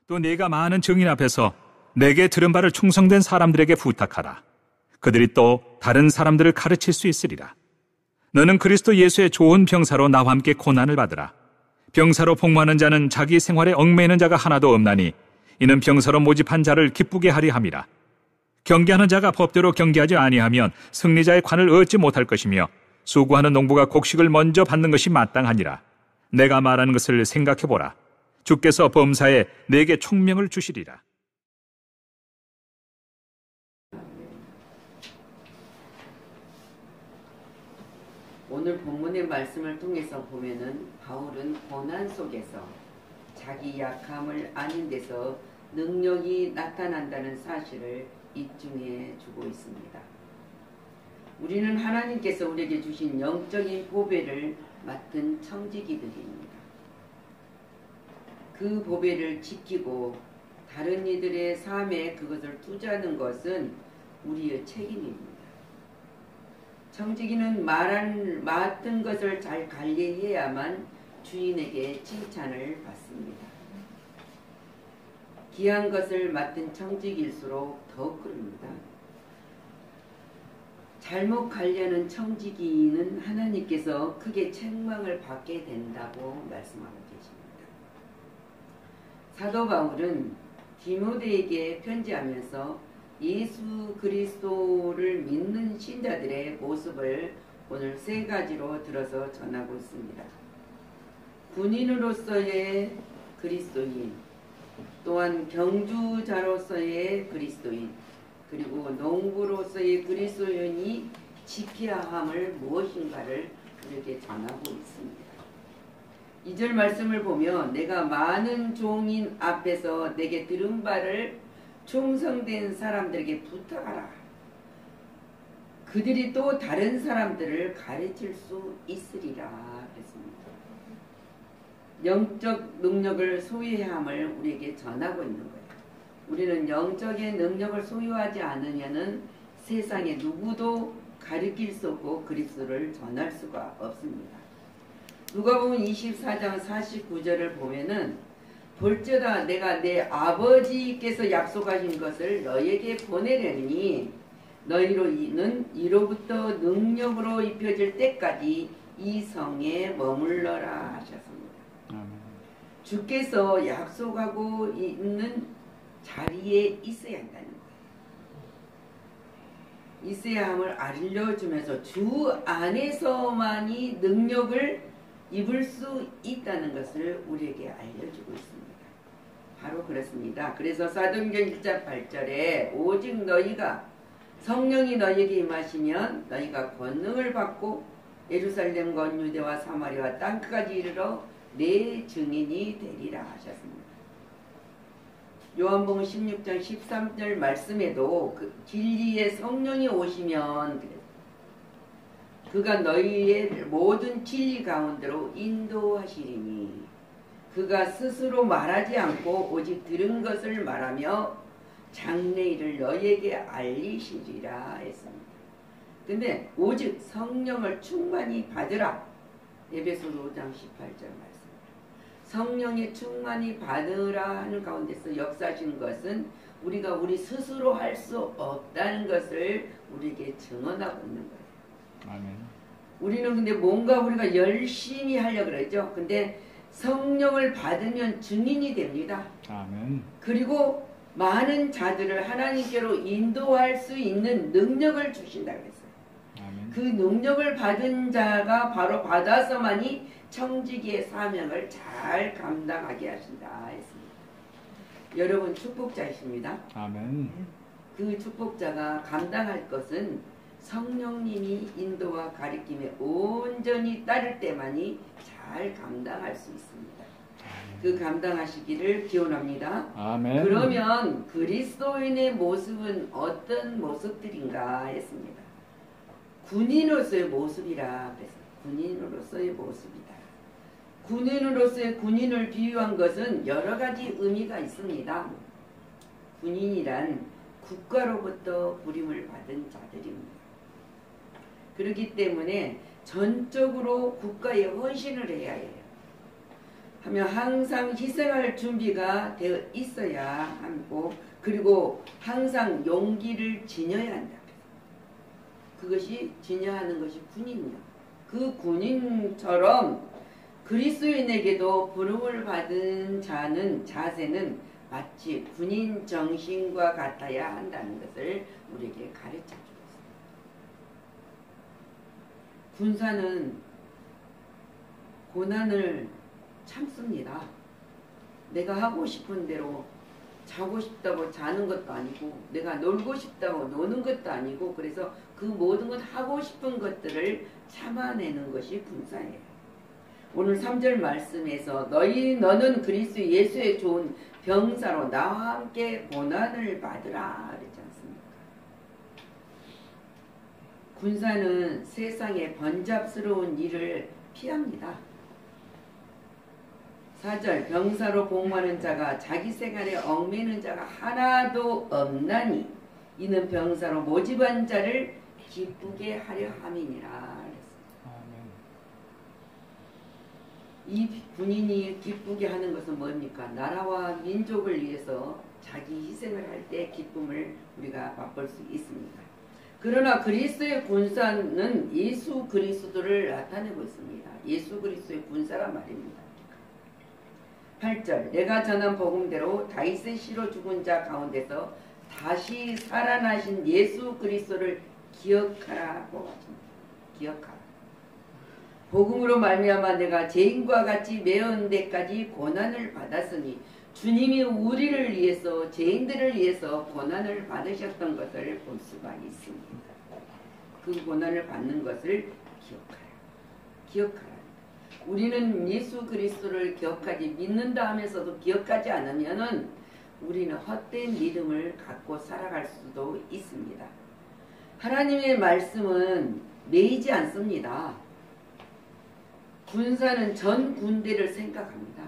또 네가 많은 증인 앞에서 내게 들은 바를 충성된 사람들에게 부탁하라. 그들이 또 다른 사람들을 가르칠 수 있으리라. 너는 그리스도 예수의 좋은 병사로 나와 함께 고난을 받으라. 병사로 복무하는 자는 자기 생활에 얽매이는 자가 하나도 없나니 이는 병사로 모집한 자를 기쁘게 하리 함이라. 경계하는 자가 법대로 경계하지 아니하면 승리자의 관을 얻지 못할 것이며 수고하는 농부가 곡식을 먼저 받는 것이 마땅하니라. 내가 말하는 것을 생각해보라. 주께서 범사에 내게 총명을 주시리라. 오늘 본문의 말씀을 통해서 보면은 바울은 고난 속에서 자기 약함을 아는 데서 능력이 나타난다는 사실을 입증해 주고 있습니다. 우리는 하나님께서 우리에게 주신 영적인 보배를 맡은 청지기들입니다. 그 보배를 지키고 다른 이들의 삶에 그것을 투자하는 것은 우리의 책임입니다. 청지기는 맡은 것을 잘 관리해야만 주인에게 칭찬을 받습니다. 귀한 것을 맡은 청지기일수록 더욱 그럽니다. 잘못 관리하는 청지기는 하나님께서 크게 책망을 받게 된다고 말씀하고 계십니다. 사도 바울은 디모데에게 편지하면서 예수 그리스도를 믿는 신자들의 모습을 오늘 세 가지로 들어서 전하고 있습니다. 군인으로서의 그리스도인, 또한 경주자로서의 그리스도인, 그리고 농부로서의 그리스도인이 지켜야 함을 무엇인가를 우리에게 전하고 있습니다. 2절 말씀을 보면 내가 많은 종인 앞에서 내게 들은 바를 충성된 사람들에게 부탁하라. 그들이 또 다른 사람들을 가르칠 수 있으리라 했습니다. 영적 능력을 소유해야 함을 우리에게 전하고 있는 거예요. 우리는 영적인 능력을 소유하지 않으면은 세상에 누구도 가르칠 수 없고 그리스도를 전할 수가 없습니다. 누가복음 24장 49절을 보면은 볼지어다 내가 내 아버지께서 약속하신 것을 너에게 보내려니 너희는 이로부터 능력으로 입혀질 때까지 이 성에 머물러라 하셨습니다. 주께서 약속하고 있는 자리에 있어야 한다는 거예요. 있어야 함을 알려주면서 주 안에서만이 능력을 입을 수 있다는 것을 우리에게 알려주고 있습니다. 바로 그렇습니다. 그래서 사도행전 1장 8절에 오직 너희가 성령이 너희에게 임하시면 너희가 권능을 받고 예루살렘과 온 유대와 사마리아 땅끝까지 이르러 내 증인이 되리라 하셨습니다. 요한복음 16장 13절 말씀에도 그 진리의 성령이 오시면 그가 너희의 모든 진리 가운데로 인도하시리니 그가 스스로 말하지 않고 오직 들은 것을 말하며 장래일을 너희에게 알리시리라 했습니다. 근데 오직 성령을 충만히 받으라. 에베소서 5장 18절 말씀. 성령이 충만히 받으라 하는 가운데서 역사하신 것은 우리가 우리 스스로 할 수 없다는 것을 우리에게 증언하고 있는 거예요. 아멘. 우리는 근데 뭔가 우리가 열심히 하려고 그러죠. 근데 성령을 받으면 증인이 됩니다. 아멘. 그리고 많은 자들을 하나님께로 인도할 수 있는 능력을 주신다고 했어요. 아멘. 그 능력을 받은 자가 바로 받아서만이 청지기의 사명을 잘 감당하게 하신다 했습니다. 여러분 축복자이십니다. 아멘. 그 축복자가 감당할 것은 성령님이 인도와 가리킴에 온전히 따를 때만이 잘 감당할 수 있습니다. 그 감당하시기를 기원합니다. 아멘. 그러면 그리스도인의 모습은 어떤 모습들인가 했습니다. 군인으로서의 모습이라 그랬어요. 군인으로서의 모습이다. 군인으로서의 군인을 비유한 것은 여러 가지 의미가 있습니다. 군인이란 국가로부터 부름을 받은 자들입니다. 그렇기 때문에 전적으로 국가에 헌신을 해야 해요. 하면 항상 희생할 준비가 되어 있어야 하고, 그리고 항상 용기를 지녀야 한다. 그것이 지녀하는 것이 군인이요. 그 군인처럼 그리스도인에게도 부름을 받은 자세는 마치 군인 정신과 같아야 한다는 것을 우리에게 가르쳐 주었습니다. 군사는 고난을 참습니다. 내가 하고 싶은 대로 자고 싶다고 자는 것도 아니고, 내가 놀고 싶다고 노는 것도 아니고, 그래서 그 모든 것 하고 싶은 것들을 참아내는 것이 군사예요. 오늘 3절 말씀에서 너는 그리스도 예수의 좋은 병사로 나와 함께 고난을 받으라 그랬지 않습니까? 군사는 세상의 번잡스러운 일을 피합니다. 4절 병사로 복무하는 자가 자기 생활에 얽매이는 자가 하나도 없나니 이는 병사로 모집한 자를 기쁘게 하려 함이니라. 이 군인이 기쁘게 하는 것은 뭡니까? 나라와 민족을 위해서 자기 희생을 할 때 기쁨을 우리가 맛볼 수 있습니다. 그러나 그리스도의 군사는 예수 그리스도를 나타내고 있습니다. 예수 그리스도의 군사란 말입니다. 8절 내가 전한 복음대로 다윗의 씨로 죽은 자 가운데서 다시 살아나신 예수 그리스도를 기억하라고 하십니다. 기억하라. 복음으로 말미암아 내가 죄인과 같이 매운 데까지 고난을 받았으니 주님이 우리를 위해서, 죄인들을 위해서 고난을 받으셨던 것을 볼 수가 있습니다. 그 고난을 받는 것을 기억하라. 기억하라. 우리는 예수 그리스도를 기억하지, 믿는다 하면서도 기억하지 않으면은 우리는 헛된 믿음을 갖고 살아갈 수도 있습니다. 하나님의 말씀은 매이지 않습니다. 군사는 전 군대를 생각합니다.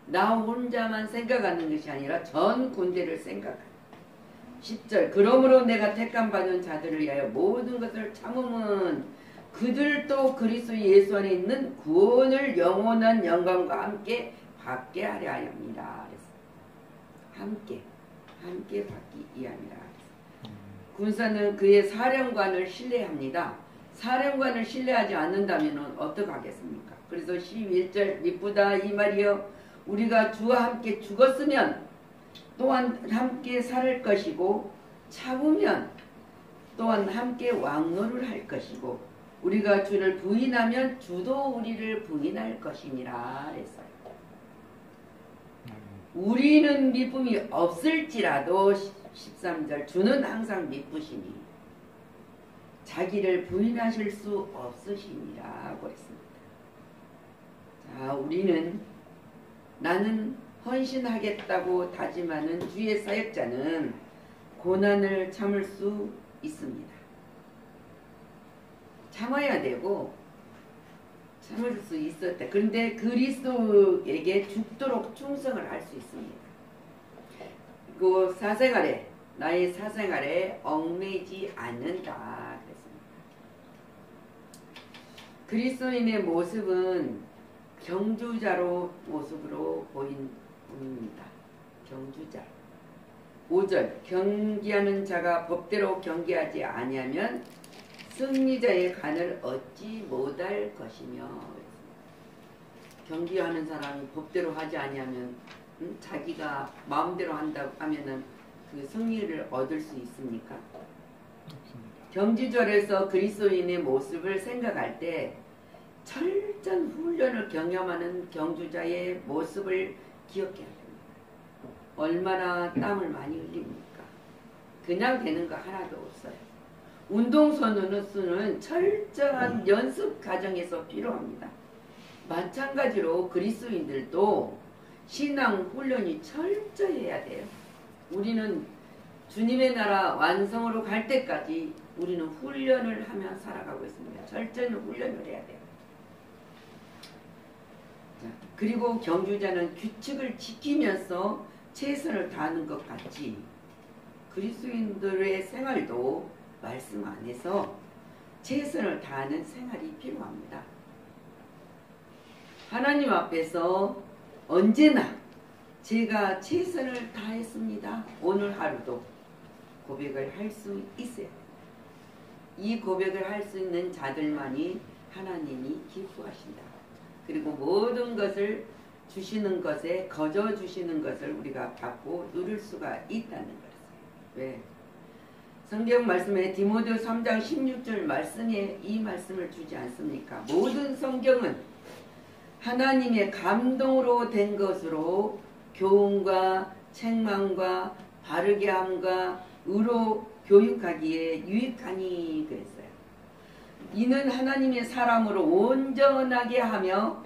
나 혼자만 생각하는 것이 아니라 전 군대를 생각합니다. 10절 그러므로 내가 택함 받은 자들을 위하여 모든 것을 참음은 그들도 그리스도 예수 안에 있는 구원을 영원한 영광과 함께 받게 하려 합니다. 함께 받기 위함이라. 군사는 그의 사령관을 신뢰합니다. 사령관을 신뢰하지 않는다면 어떻게 하겠습니까? 그래서 11절 미쁘다 이 말이여 우리가 주와 함께 죽었으면 또한 함께 살 것이고 참으면 또한 함께 왕노를 할 것이고 우리가 주를 부인하면 주도 우리를 부인할 것이니라 했어요. 우리는 미쁨이 없을지라도 13절 주는 항상 미쁘시니 자기를 부인하실 수 없으시니라고 했습니다. 자, 우리는 나는 헌신하겠다고 다짐하는 주의 사역자는 고난을 참을 수 있습니다. 참아야 되고 참을 수 있었다. 그런데 그리스도에게 죽도록 충성을 할 수 있습니다. 그 사생활에 나의 사생활에 얽매이지 않는다 그랬습니다. 그리스도인의 모습은 경주자로 모습으로 보입니다. 경주자. 5절 경기하는 자가 법대로 경기하지 아니하면 승리자의 간을 얻지 못할 것이며 경기하는 사람이 법대로 하지 아니하면 자기가 마음대로 한다고 하면은 그 승리를 얻을 수 있습니까? 경주절에서 그리스도인의 모습을 생각할 때 철저한 훈련을 경험하는 경주자의 모습을 기억해야 됩니다. 얼마나 땀을 많이 흘립니까? 그냥 되는 거 하나도 없어요. 운동선수는 철저한 연습 과정에서 필요합니다. 마찬가지로 그리스도인들도 신앙 훈련이 철저해야 돼요. 우리는 주님의 나라 완성으로 갈 때까지 우리는 훈련을 하며 살아가고 있습니다. 철저히 훈련을 해야 돼요. 자, 그리고 경주자는 규칙을 지키면서 최선을 다하는 것 같이 그리스도인들의 생활도 말씀 안에서 최선을 다하는 생활이 필요합니다. 하나님 앞에서 언제나 제가 최선을 다했습니다. 오늘 하루도 고백을 할 수 있어요. 이 고백을 할 수 있는 자들만이 하나님이 기뻐하신다. 그리고 모든 것을 주시는 것에 거저 주시는 것을 우리가 받고 누릴 수가 있다는 것이에요. 왜? 성경 말씀에 디모데 3장 16절 말씀에 이 말씀을 주지 않습니까? 모든 성경은 하나님의 감동으로 된 것으로 교훈과 책망과 바르게 함과 의로 교육하기에 유익하니 그랬어요. 이는 하나님의 사람으로 온전하게 하며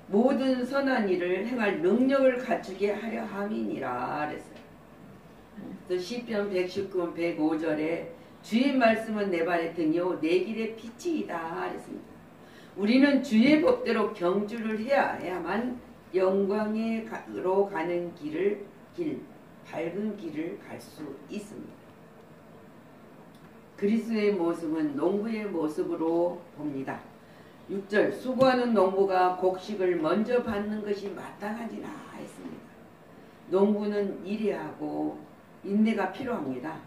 모든 선한 일을 행할 능력을 갖추게 하려 함이니라 그랬어요. 시편 119편 105절에 주의 말씀은 내 발의 등이요 내 길의 빛이다 그랬습니다. 우리는 주의 법대로 경주를 해야만 영광으로 가는 밝은 길을 갈 수 있습니다. 그리스도의 모습은 농부의 모습으로 봅니다. 6절 수고하는 농부가 곡식을 먼저 받는 것이 마땅하지나 했습니다. 농부는 일해야 하고 인내가 필요합니다.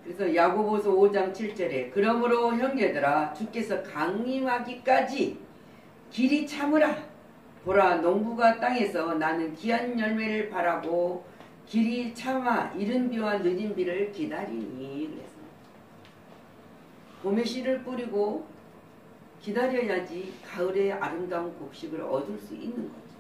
그래서 야고보서 5장 7절에 그러므로 형제들아 주께서 강림하기까지 길이 참으라. 보라 농부가 땅에서 나는 귀한 열매를 바라고 길이 참아 이른 비와 늦은 비를 기다리니 그랬습니다. 봄에 씨를 뿌리고 기다려야지 가을에 아름다운 곡식을 얻을 수 있는 거죠.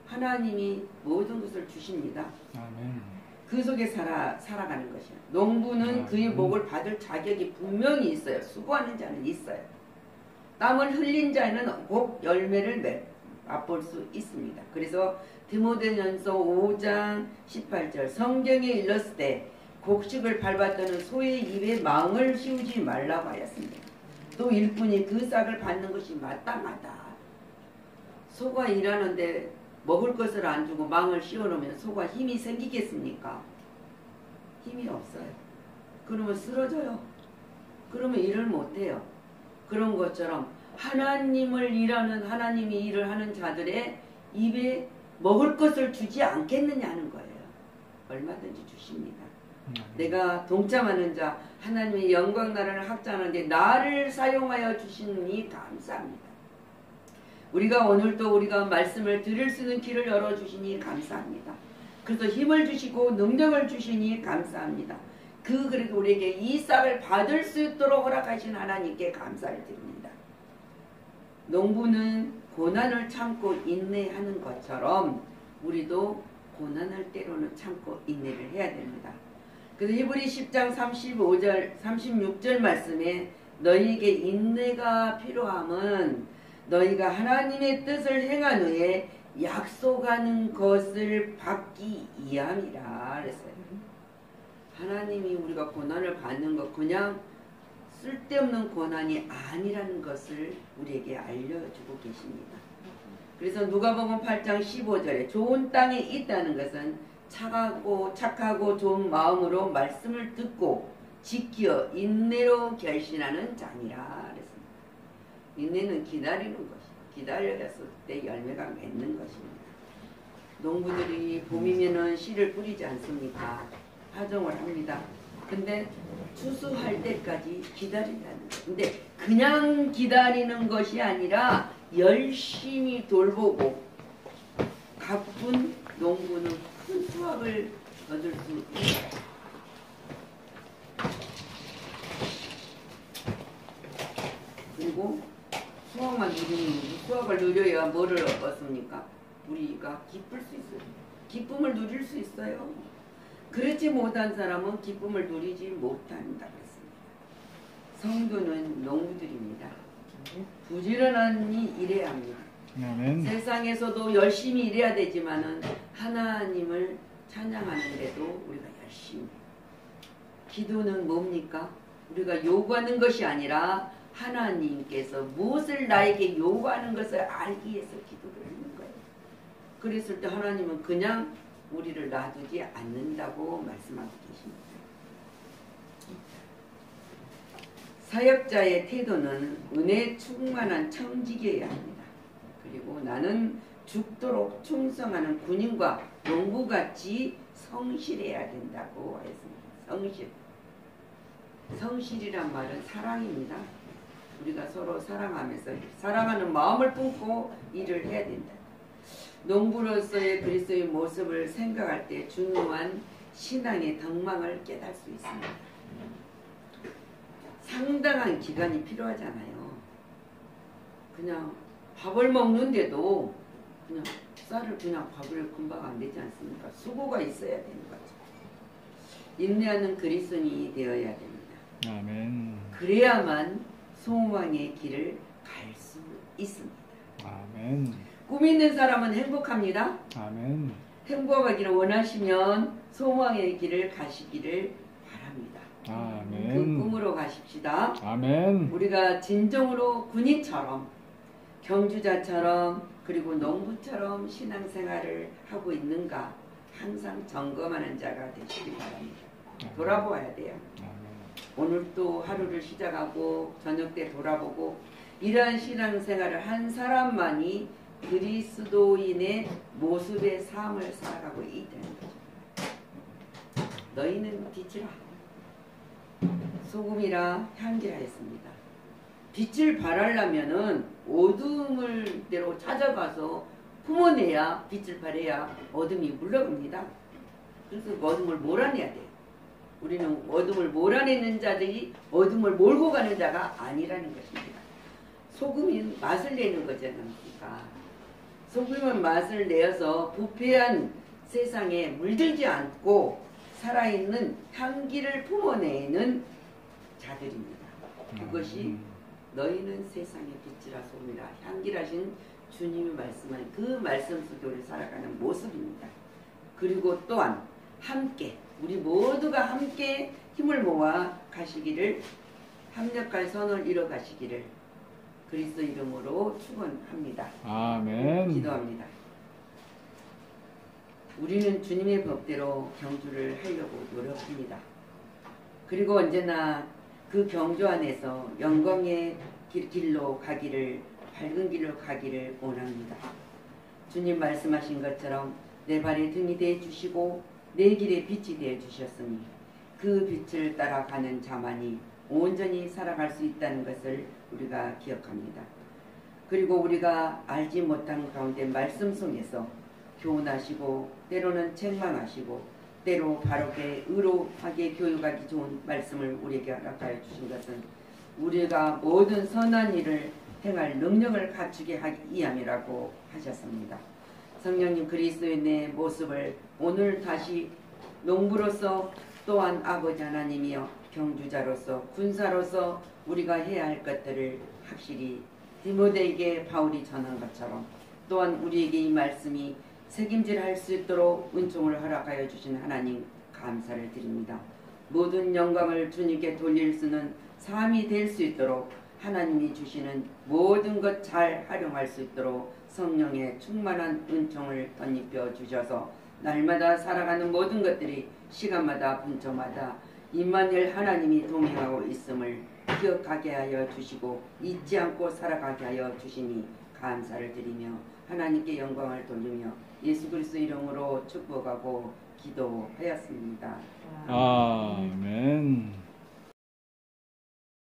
하나님이 모든 것을 주십니다. 아멘. 그 속에 살아가는 것이야. 농부는 그의 복을 받을 자격이 분명히 있어요. 수고하는 자는 있어요. 땀을 흘린 자는 곧 열매를 맛볼 수 있습니다. 그래서 디모데전서 5장 18절 성경에 일렀을 때 곡식을 밟았다는 소의 입에 망을 씌우지 말라고 하였습니다. 또 일꾼이 그 싹을 받는 것이 마땅하다. 소가 일하는데 먹을 것을 안 주고 망을 씌워놓으면 소가 힘이 생기겠습니까? 힘이 없어요. 그러면 쓰러져요. 그러면 일을 못해요. 그런 것처럼 하나님이 일을 하는 자들의 입에 먹을 것을 주지 않겠느냐는 거예요. 얼마든지 주십니다. 내가 동참하는 자 하나님의 영광 나라를 확장하는데 나를 사용하여 주시니 감사합니다. 우리가 오늘도 우리가 말씀을 들을 수 있는 길을 열어주시니 감사합니다. 그래서 힘을 주시고 능력을 주시니 감사합니다. 그래도 우리에게 이 싹을 받을 수 있도록 허락하신 하나님께 감사를 드립니다. 농부는 고난을 참고 인내하는 것처럼 우리도 고난을 때로는 참고 인내를 해야 됩니다. 그래서 히브리 10장 35절 36절 말씀에 너희에게 인내가 필요함은 너희가 하나님의 뜻을 행한 후에 약속하는 것을 받기 위함이라 그랬어요. 하나님이 우리가 고난을 받는 것 그냥 쓸데없는 고난이 아니라는 것을 우리에게 알려주고 계십니다. 그래서 누가복음 8장 15절에 좋은 땅에 있다는 것은 착하고 좋은 마음으로 말씀을 듣고 지켜 인내로 결신하는 자니라 그랬습니다. 인내는 기다리는 것이고 기다렸을 때 열매가 맺는 것입니다. 농부들이 봄이면은 씨를 뿌리지 않습니까? 파종을 합니다. 근데 추수할 때까지 기다린다는 거예요. 근데 그냥 기다리는 것이 아니라 열심히 돌보고 가쁜 농부는 큰 수확을 얻을 수 있어요. 그리고 수확을 누려야 뭐를 얻습니까? 우리가 기쁠 수 있어요. 기쁨을 누릴 수 있어요. 그렇지 못한 사람은 기쁨을 누리지 못한다 그랬습니다. 성도는 농부들입니다. 부지런히 일해야 합니다. 아멘. 세상에서도 열심히 일해야 되지만은 하나님을 찬양하는데도 우리가 열심히 해요. 기도는 뭡니까? 우리가 요구하는 것이 아니라 하나님께서 무엇을 나에게 요구하는 것을 알기 위해서 기도를 하는 거예요. 그랬을 때 하나님은 그냥 우리를 놔두지 않는다고 말씀하고 계십니다. 사역자의 태도는 은혜 충만한 청지기여야 합니다. 그리고 나는 죽도록 충성하는 군인과 농부같이 성실해야 된다고 했습니다. 성실이란 말은 사랑입니다. 우리가 서로 사랑하면서 사랑하는 마음을 품고 일을 해야 된다. 농부로서의 그리스도의 모습을 생각할 때 중요한 신앙의 덕망을 깨달을 수 있습니다. 상당한 기간이 필요하잖아요. 그냥 밥을 먹는데도 그냥 쌀을 그냥 밥을 금방 안 되지 않습니까? 수고가 있어야 되는 거죠. 인내하는 그리스도인이 되어야 됩니다. 아멘. 그래야만 소망의 길을 갈 수 있습니다. 아멘. 꿈 있는 사람은 행복합니다. 아멘. 행복하기를 원하시면 소망의 길을 가시기를 바랍니다. 아멘. 그 꿈으로 가십시다. 아멘. 우리가 진정으로 군인처럼 경주자처럼 그리고 농부처럼 신앙생활을 하고 있는가 항상 점검하는 자가 되시기 바랍니다. 돌아보아야 돼요. 오늘 또 하루를 시작하고 저녁 때 돌아보고 이러한 신앙생활을 한 사람만이 그리스도인의 모습의 삶을 살아가고 있다는 거죠. 너희는 빛이라 소금이라 향기하였습니다. 빛을 발하려면은 어둠을 대로 찾아가서 품어내야 빛을 발해야 어둠이 물러갑니다. 그래서 어둠을 몰아내야 돼요. 우리는 어둠을 몰아내는 자들이 어둠을 몰고 가는 자가 아니라는 것입니다. 소금이 맛을 내는 거잖아요. 소금은 맛을 내어서 부패한 세상에 물들지 않고 살아있는 향기를 품어내는 자들입니다. 그것이 너희는 세상의 빛이라 소금이라 향기라신 주님이 말씀한 그 말씀 속에 우리 살아가는 모습입니다. 그리고 또한 함께 우리 모두가 함께 힘을 모아 가시기를 합력할 선을 이뤄 가시기를 그리스도 이름으로 축원합니다. 아멘. 기도합니다. 우리는 주님의 법대로 경주를 하려고 노력합니다. 그리고 언제나 그 경주 안에서 영광의 길로 가기를 밝은 길로 가기를 원합니다. 주님 말씀하신 것처럼 내 발에 등이 되어 주시고 내 길에 빛이 되어 주셨으니 그 빛을 따라가는 자만이 온전히 살아갈 수 있다는 것을 우리가 기억합니다. 그리고 우리가 알지 못한 가운데 말씀 속에서 교훈하시고 때로는 책망하시고 때로 바르게 의로하게 교육하기 좋은 말씀을 우리에게 허락하여 주신 것은 우리가 모든 선한 일을 행할 능력을 갖추게 하기 위함이라고 하셨습니다. 성령님 그리스도인의 모습을 오늘 다시 농부로서 또한 아버지 하나님이여 경주자로서 군사로서 우리가 해야 할 것들을 확실히 디모데에게 바울이 전한 것처럼 또한 우리에게 이 말씀이 책임질 수 있도록 은총을 허락하여 주신 하나님 감사를 드립니다. 모든 영광을 주님께 돌릴 수는 삶이 될 수 있도록 하나님이 주시는 모든 것 잘 활용할 수 있도록 성령의 충만한 은총을 덧입혀 주셔서 날마다 살아가는 모든 것들이 시간마다 분초마다 임마누엘 하나님이 동행하고 있음을 기억하게 하여 주시고 잊지 않고 살아가게 하여 주시니 감사를 드리며 하나님께 영광을 돌리며 예수 그리스도 이름으로 축복하고 기도하였습니다. 아멘.